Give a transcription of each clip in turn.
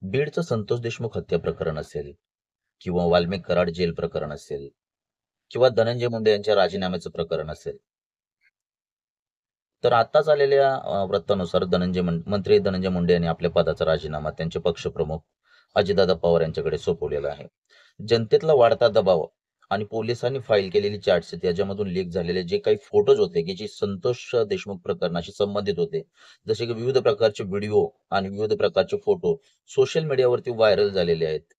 बीडचं संतोष देशमुख हत्या प्रकरण असेल किंवा वाल्मिक कराड जेल प्रकरण असेल किंवा धनंजय मुंडे यांच्या राजीनाम्याचं प्रकरण असेल. तर आताच आलेल्या वृत्तानुसार मंत्री धनंजय मुंडे यांनी आपल्या पदाचा राजीनामा त्यांचे पक्षप्रमुख अजितदादा पवार यांच्याकडे सोपवलेला आहे. जनतेतला वाढता दबाव आणि पोलिसांनी फाईल केलेली चार्जशीट याच्यामधून लीक झालेले जे काही फोटोज होते की जे संतोष देशमुख प्रकरणाशी संबंधित होते, जसे की विविध प्रकारचे व्हिडिओ आणि विविध प्रकारचे फोटो सोशल मीडियावरती व्हायरल झालेले आहेत.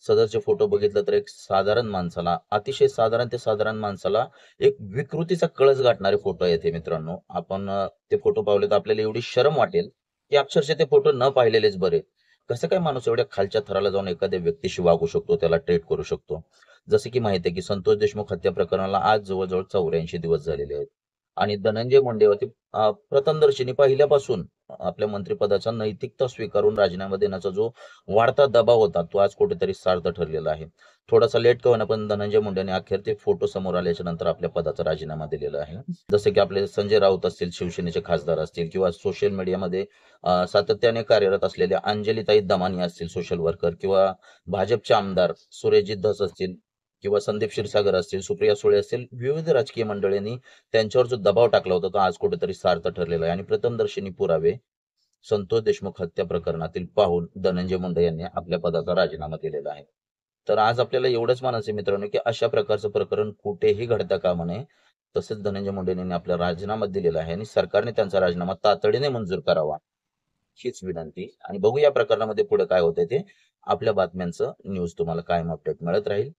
सदरचे फोटो बघितलं तर एक साधारण माणसाला, अतिशय साधारण ते साधारण माणसाला एक विकृतीचा कळस गाठणारे फोटो आहेत हे मित्रांनो. आपण ते फोटो पाहिले तर आपल्याला एवढी शरम वाटेल, की अक्षरशः ते फोटो न पाहिलेलेच बरे. कसं काय माणूस एवढ्या खालच्या थराला जाऊन एखाद्या व्यक्तीशी वागू शकतो, त्याला ट्रीट करू शकतो. जसे की माहिती आहे की संतोष देशमुख हत्या प्रकरणाला आज जवळ-जवळ 84 दिवस झालेले आहेत. आणि धनंजय मुंडेवरती प्रथमदर्शनी पहिल्यापासून आपल्या मंत्रिपदाचा नैतिकता स्वीकारून राजीनामा देण्याचा जो वाढता दबाव होता, तो आज कुठेतरी सार्थ ठरलेला आहे. थोडासा लेट का होईना, पण धनंजय मुंडेंनी अखेर ते फोटो समोर आल्याच्या नंतर आपल्या पदाचा राजीनामा दिलेला आहे. जसे की आपले संजय राऊत असतील, शिवसेनेचे खासदार असतील किंवा सोशल मीडियामध्ये सातत्याने कार्यरत असलेल्या अंजलीताई दमानी असतील, सोशल वर्कर किंवा भाजपचे आमदार सुरेशजी धस असतील किंवा संदीप क्षीरसागर असतील, सुप्रिया सुळे असतील, विविध राजकीय मंडळींनी त्यांच्यावर जो दबाव टाकला होता, तो आज कुठेतरी सार्थ ठरलेला आहे आणि प्रथमदर्शनी पुरावे संतोष देशमुख हत्या प्रकरणातील पाहून धनंजय मुंडे यांनी आपल्या पदाचा राजीनामा दिलेला आहे. तर आज आपल्याला एवढंच म्हणायचं मित्रांनो, की अशा प्रकारचं प्रकरण कुठेही घडता कामा नये. तसेच धनंजय मुंडे यांनी आपला राजीनामा दिलेला आहे आणि सरकारने त्यांचा राजीनामा तातडीने मंजूर करावा, हीच विनंती. आणि बघू या प्रकरणामध्ये पुढे काय होतंय ते. आपल्या बातम्यांचं न्यूज तुम्हाला कायम अपडेट मिळत राहील.